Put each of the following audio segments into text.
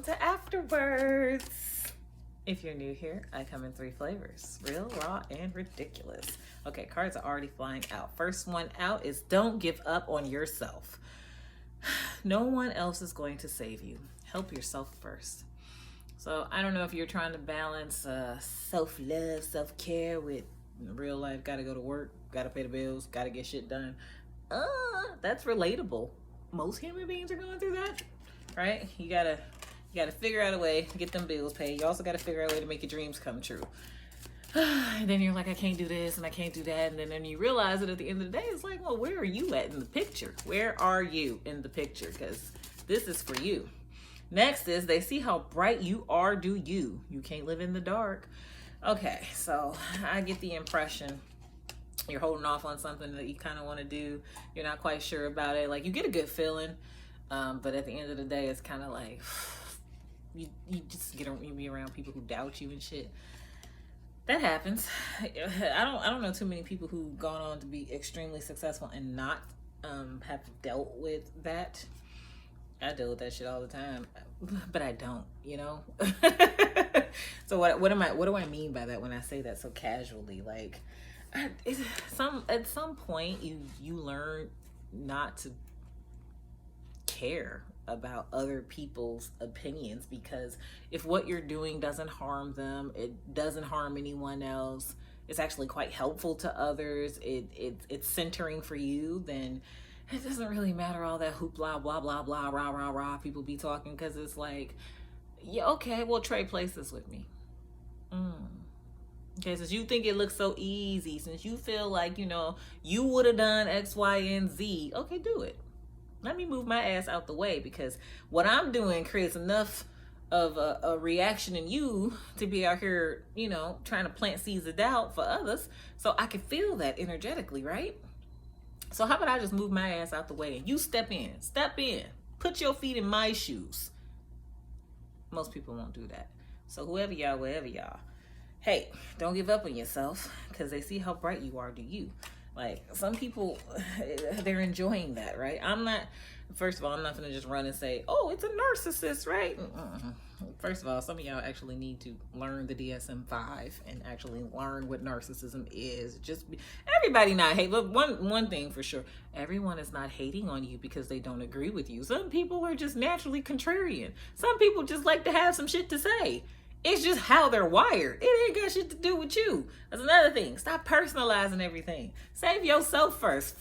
to Afterwards. If you're new here, I come in 3 flavors: real, raw, and ridiculous. Okay, cards are already flying out. First one out is don't give up on yourself. No one else is going to save you. Help yourself first. So I don't know if you're trying to balance self-love, self-care with real life, gotta go to work, gotta pay the bills, gotta get shit done. That's relatable. Most human beings are going through that, right? You gotta figure out a way to get them bills paid. You also gotta figure out a way to make your dreams come true. And then you're like, I can't do this and I can't do that. And then you realize that at the end of the day, it's like, well, where are you at in the picture? Where are you in the picture? Because this is for you. Next is they see how bright you are, do you. You can't live in the dark. Okay, so I get the impression you're holding off on something that you kind of want to do. You're not quite sure about it. Like, you get a good feeling, but at the end of the day, it's kind of like you just you be around people who doubt you and shit. That happens. I don't know too many people who've gone on to be extremely successful and not have dealt with that. I deal with that shit all the time, but I don't, you know. So what do I mean by that when I say that so casually? Like, at some point you learn not to care about other people's opinions, because if what you're doing doesn't harm them, it doesn't harm anyone else, it's actually quite helpful to others, it's centering for you, then it doesn't really matter all that hoopla, blah, blah, blah, rah, rah, rah, people be talking, because it's like, yeah, okay, well, trade places with me. Okay, since you think it looks so easy, since you feel like, you know, you would have done X, Y, and Z, okay, do it. Let me move my ass out the way, because what I'm doing creates enough of a reaction in you to be out here, you know, trying to plant seeds of doubt for others, so I can feel that energetically, right? So how about I just move my ass out the way and you step in, put your feet in my shoes. Most people won't do that. So whoever y'all, wherever y'all, hey, don't give up on yourself, because they see how bright you are, do you. Like, some people, they're enjoying that, right? First of all, I'm not going to just run and say, oh, it's a narcissist, right? First of all, some of y'all actually need to learn the DSM-5 and actually learn what narcissism is. Everybody not hate, but one thing for sure, everyone is not hating on you because they don't agree with you. Some people are just naturally contrarian. Some people just like to have some shit to say. It's just how they're wired. It ain't got shit to do with you. That's another thing. Stop personalizing everything. Save yourself first.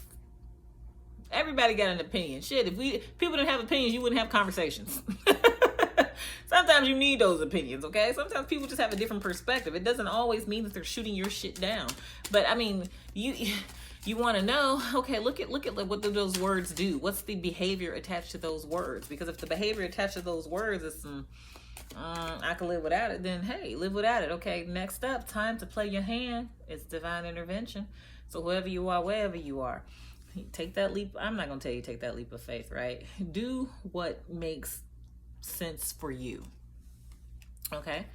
Everybody got an opinion. Shit, if people didn't have opinions, you wouldn't have conversations. Sometimes you need those opinions, okay? Sometimes people just have a different perspective. It doesn't always mean that they're shooting your shit down. But I mean, you want to know, okay, look at what do those words do? What's the behavior attached to those words? Because if the behavior attached to those words is some, I can live without it, then hey, live without it. Okay, next up, time to play your hand. It's divine intervention. So whoever you are, wherever you are, take that leap. I'm not going to tell you take that leap of faith, right? Do what makes sense for you. Okay?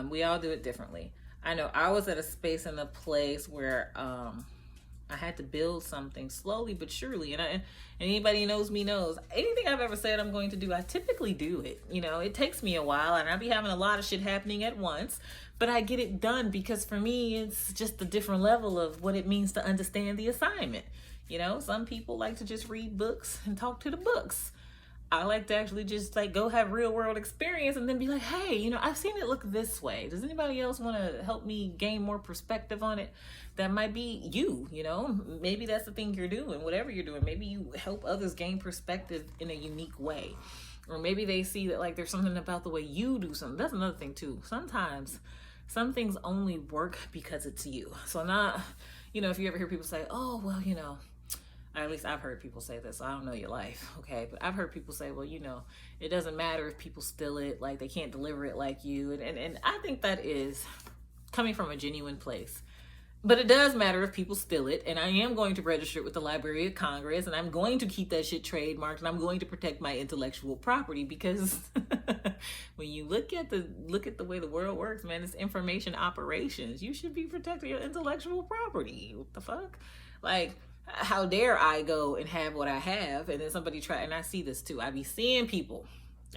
We all do it differently. I know I was at a space and a place where I had to build something slowly but surely, and anybody who knows me knows anything I've ever said I'm going to do, I typically do it. You know, it takes me a while, and I be having a lot of shit happening at once, but I get it done, because for me it's just a different level of what it means to understand the assignment. You know, some people like to just read books and talk to the books. I like to actually just like go have real world experience and then be like, hey, you know, I've seen it look this way. Does anybody else want to help me gain more perspective on it? That might be you, you know, maybe that's the thing you're doing, whatever you're doing. Maybe you help others gain perspective in a unique way. Or maybe they see that like there's something about the way you do something. That's another thing too. Sometimes some things only work because it's you. So not, you know, if you ever hear people say, oh, well, you know, or at least I've heard people say this. I don't know your life, okay? But I've heard people say, well, you know, it doesn't matter if people steal it, like they can't deliver it like you. And I think that is coming from a genuine place. But it does matter if people steal it, and I am going to register it with the Library of Congress, and I'm going to keep that shit trademarked, and I'm going to protect my intellectual property, because when you look at the way the world works, man, it's information operations. You should be protecting your intellectual property. What the fuck? Like, how dare I go and have what I have, and then somebody try, and I see this too. I be seeing people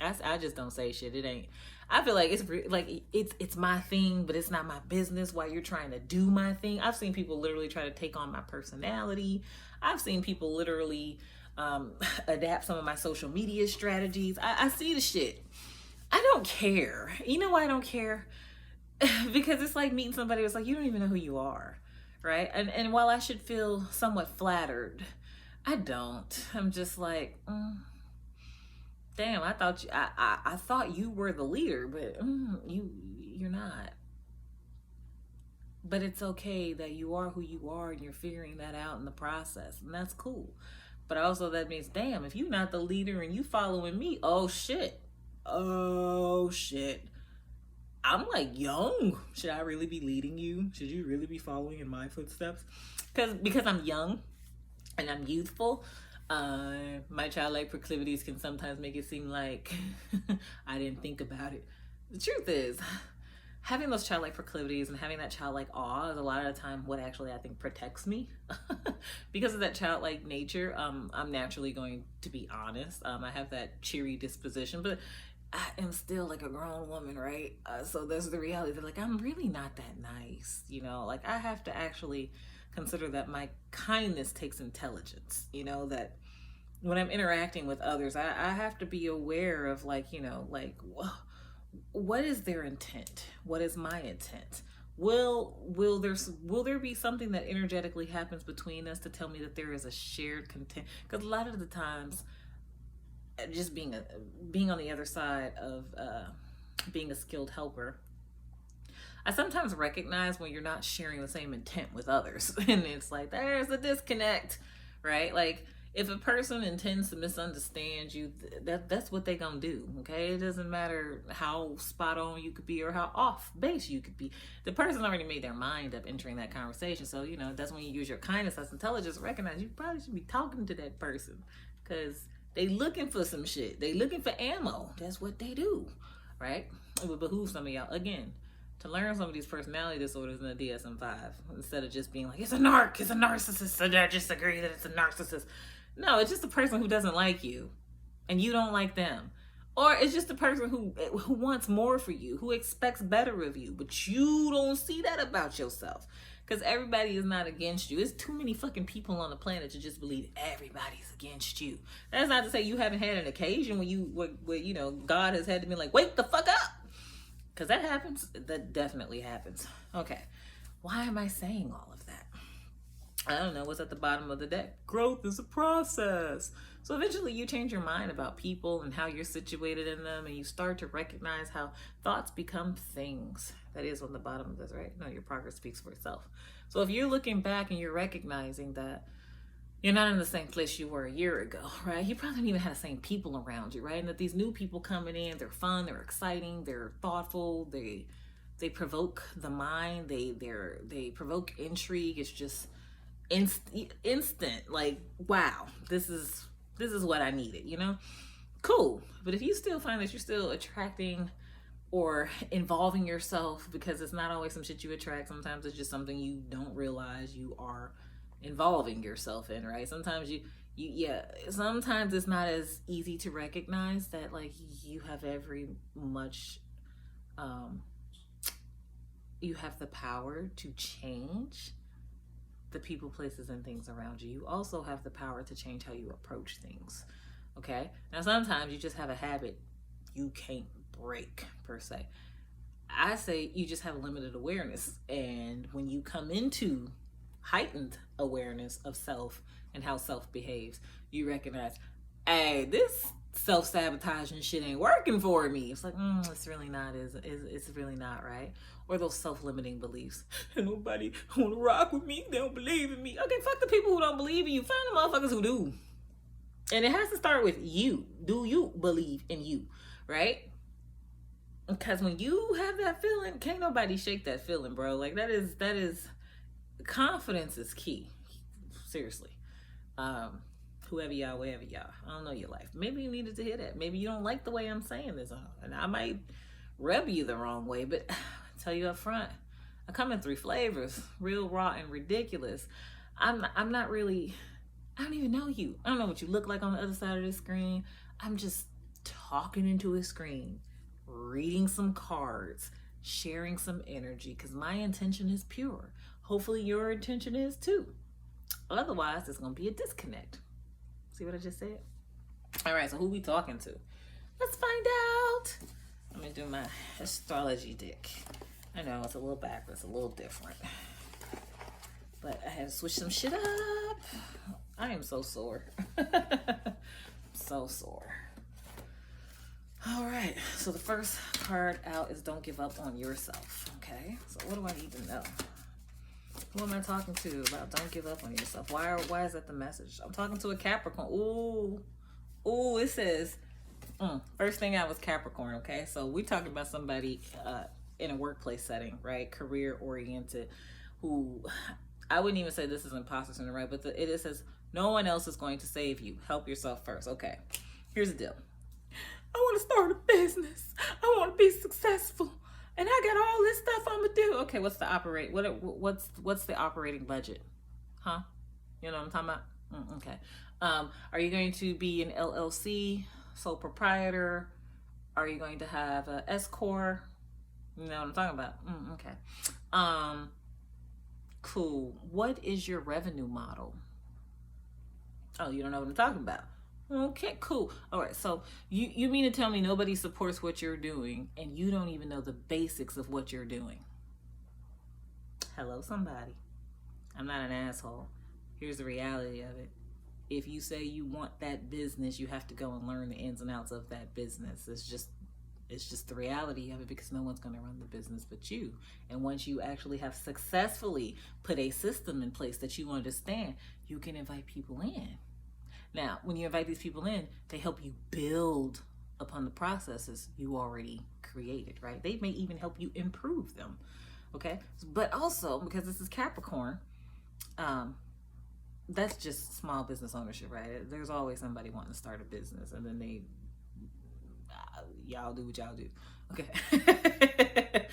I just don't say shit. It ain't. I feel like it's my thing, but it's not my business. While you're trying to do my thing, I've seen people literally try to take on my personality. I've seen people literally adapt some of my social media strategies. I see the shit. I don't care. You know why I don't care? Because it's like meeting somebody that's like, you don't even know who you are, right? And while I should feel somewhat flattered, I don't. I'm just like, damn. I thought you were the leader, but you're not. But it's okay that you are who you are, and you're figuring that out in the process, and that's cool. But also that means, damn, if you're not the leader and you following me, oh shit. I'm like young. Should I really be leading you? Should you really be following in my footsteps? Because I'm young and I'm youthful. My childlike proclivities can sometimes make it seem like I didn't think about it. The truth is, having those childlike proclivities and having that childlike awe is a lot of the time what actually I think protects me. Because of that childlike nature, I'm naturally going to be honest. I have that cheery disposition, but I am still like a grown woman, right? So there's the reality that like I'm really not that nice, like I have to actually consider that my kindness takes intelligence, that when I'm interacting with others, I have to be aware of like, what is their intent? What is my intent? Will there be something that energetically happens between us to tell me that there is a shared content? Because a lot of the times, just being on the other side of being a skilled helper, I sometimes recognize when you're not sharing the same intent with others, and it's like there's a disconnect, right? Like if a person intends to misunderstand you, that's what they gonna do. Okay, it doesn't matter how spot on you could be or how off base you could be. The person already made their mind up entering that conversation. So that's when you use your kindness as intelligence. Recognize you probably should be talking to that person because they looking for some shit. They looking for ammo. That's what they do, right? It would behoove some of y'all again to learn some of these personality disorders in the DSM-5 instead of just being like, it's a narcissist, so I just agree that it's a narcissist. No, it's just a person who doesn't like you and you don't like them. Or it's just a person who wants more for you, who expects better of you, but you don't see that about yourself. Because everybody is not against you. It's too many fucking people on the planet to just believe everybody's against you. That's not to say you haven't had an occasion where God has had to be like, wake the fuck up. Because that happens. That definitely happens. Okay. Why am I saying all of that? I don't know what's at the bottom of the deck. Growth is a process. So eventually you change your mind about people and how you're situated in them, and you start to recognize how thoughts become things. That is on the bottom of this, right? No, your progress speaks for itself. So if you're looking back and you're recognizing that you're not in the same place you were a year ago, right? You probably don't even have the same people around you, right? And that these new people coming in, they're fun, they're exciting, they're thoughtful, they provoke the mind, they provoke intrigue. It's just instant, like, wow, this is what I needed, Cool. But if you still find that you're still attracting or involving yourself, because it's not always some shit you attract, sometimes it's just something you don't realize you are involving yourself in, right? Sometimes sometimes it's not as easy to recognize that like you have you have the power to change the people, places, and things around you. You also have the power to change how you approach things. Okay? Now sometimes you just have a habit you can't break per se. I say you just have limited awareness, and when you come into heightened awareness of self and how self behaves, you recognize, hey, this self-sabotaging shit ain't working for me. It's like, it's really not, it's really not, right? Or those self-limiting beliefs. And nobody wanna rock with me, they don't believe in me. Okay, fuck the people who don't believe in you. Find the motherfuckers who do. And it has to start with you. Do you believe in you, right? Because when you have that feeling, can't nobody shake that feeling, bro. Like that is confidence is key. Seriously. Whoever y'all, wherever y'all, I don't know your life. Maybe you needed to hear that. Maybe you don't like the way I'm saying this, and I might rub you the wrong way, but I tell you up front, I come in 3 flavors: real, raw, and ridiculous. I'm not really, I don't even know you. I don't know what you look like on the other side of the screen. I'm just talking into a screen, reading some cards, sharing some energy, because my intention is pure. Hopefully your intention is too. Otherwise, there's going to be a disconnect. See what I just said? All right, so who we talking to? Let's find out. I'm going to do my astrology deck. I know it's a little backwards, a little different. But I had to switch some shit up. I am so sore. So sore. All right, so the first card out is don't give up on yourself, okay? So what do I need to know? Who am I talking to about don't give up on yourself? Why is that the message? I'm talking to a Capricorn. Ooh, it says, first thing out was Capricorn, okay? So we're talking about somebody in a workplace setting, right? Career-oriented, who, I wouldn't even say this is imposter syndrome, right? But it says, no one else is going to save you. Help yourself first. Okay, here's the deal. I want to start a business. I want to be successful. And I got all this stuff I'm gonna do. Okay, what's the operating budget? Huh? You know what I'm talking about? Okay. Are you going to be an LLC, sole proprietor? Are you going to have a S corp? You know what I'm talking about? Okay. Cool. What is your revenue model? Oh, you don't know what I'm talking about. Okay, cool. All right, so you mean to tell me nobody supports what you're doing and you don't even know the basics of what you're doing? Hello, somebody. I'm not an asshole. Here's the reality of it. If you say you want that business, you have to go and learn the ins and outs of that business. It's just the reality of it, because no one's going to run the business but you. And once you actually have successfully put a system in place that you understand, you can invite people in. Now, when you invite these people in, they help you build upon the processes you already created, right? They may even help you improve them, okay? But also, because this is Capricorn, that's just small business ownership, right? There's always somebody wanting to start a business, and then y'all do what y'all do, okay?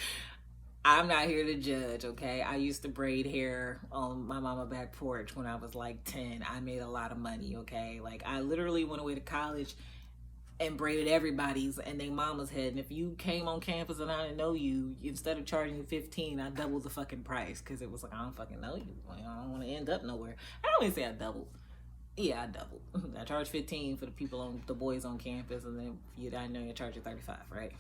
I'm not here to judge, okay? I used to braid hair on my mama back porch when I was like 10. I made a lot of money, okay? Like, I literally went away to college and braided everybody's and their mama's head. And if you came on campus and I didn't know you, instead of charging you $15, I doubled the fucking price, because it was like, I don't fucking know you. Like, I don't want to end up nowhere. I don't even say I doubled. Yeah, I doubled. I charged $15 for the boys on campus, and then if you didn't know, you charge you $35, right?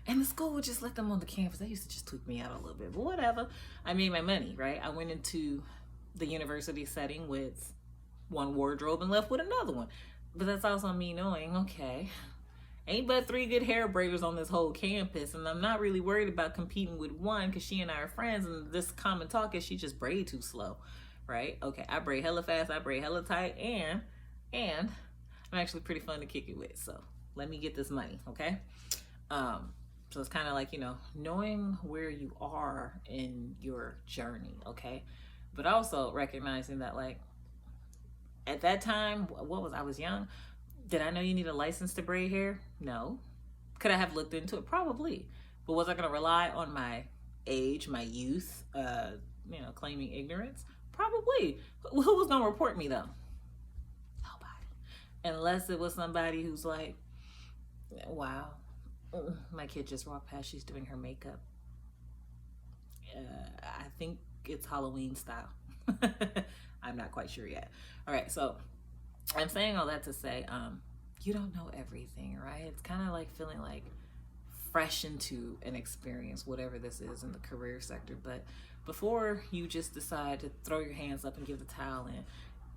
And the school would just let them on the campus. They used to just tweak me out a little bit, but whatever. I made my money, right? I went into the university setting with one wardrobe and left with another one. But that's also me knowing, okay, ain't but 3 good hair braiders on this whole campus, and I'm not really worried about competing with one, because she and I are friends, and this common talk is she just braid too slow, right? Okay, I braid hella fast, I braid hella tight, and I'm actually pretty fun to kick it with, so let me get this money, okay? So it's kind of like, knowing where you are in your journey, okay? But also recognizing that, like, at that time, I was young. Did I know you need a license to braid hair? No. Could I have looked into it? Probably. But was I going to rely on my age, my youth, claiming ignorance? Probably. Who was going to report me, though? Nobody. Unless it was somebody who's like, wow, my kid just walked past, she's doing her makeup. I think it's Halloween style. I'm not quite sure yet. All right, so I'm saying all that to say, you don't know everything, right? It's kind of like feeling like fresh into an experience, whatever this is in the career sector. But before you just decide to throw your hands up and give the towel in,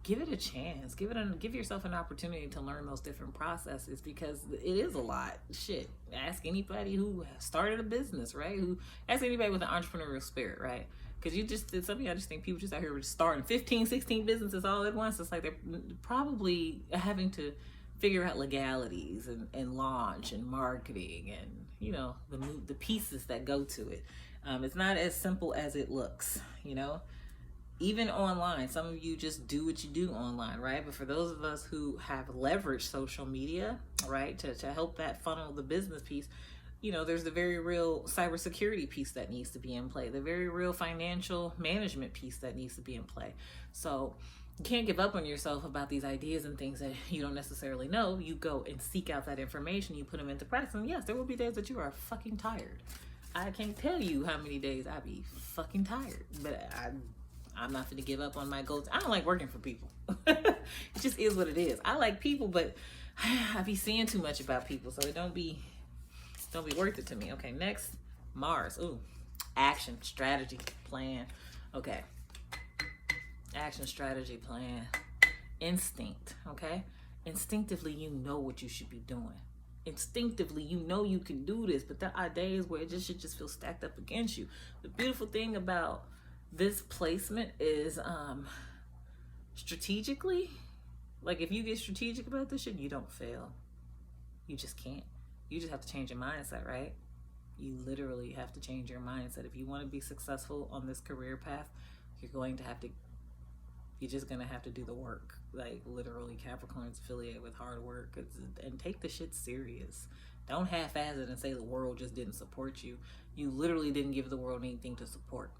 give it a chance. Give yourself an opportunity to learn those different processes, because it is a lot. Shit, ask anybody who started a business, right? Ask anybody with an entrepreneurial spirit, right? Because I just think people just out here starting 15, 16 businesses all at once. It's like they're probably having to figure out legalities and launch and marketing and, the pieces that go to it. It's not as simple as it looks, Even online, some of you just do what you do online, right? But for those of us who have leveraged social media, right, to help that funnel the business piece, there's the very real cybersecurity piece that needs to be in play, the very real financial management piece that needs to be in play. So You can't give up on yourself about these ideas and things that you don't necessarily know. You go and seek out that information, you put them into practice, and yes, there will be days that you are fucking tired. I can't tell you how many days I be fucking tired, but I'm not gonna give up on my goals. I don't like working for people. It just is what it is. I like people, but I be seeing too much about people, so it don't be worth it to me. Okay, next, Mars. Ooh, action, strategy, plan. Okay, action, strategy, plan, instinct. Okay, instinctively you know what you should be doing. Instinctively you know you can do this, but there are days where it just should just feel stacked up against you. The beautiful thing about this placement is strategically, like if you get strategic about this shit, you don't fail. You just can't. You just have to change your mindset, right? You literally have to change your mindset. If you want to be successful on this career path, you're just gonna have to do the work. Like literally, Capricorn's affiliated with hard work, and take the shit serious. Don't half-ass it and say the world just didn't support you. You literally didn't give the world anything to support.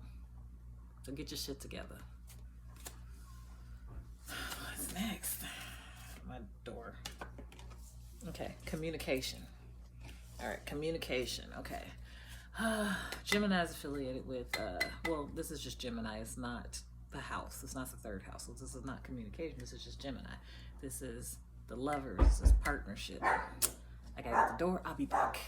So get your shit together. What's next? My door. Okay, communication. All right, communication. Okay. Gemini is affiliated with, well, this is just Gemini. It's not the house. It's not the third house. So this is not communication. This is just Gemini. This is the lovers. This is partnership. I gotta get the door. I'll be back.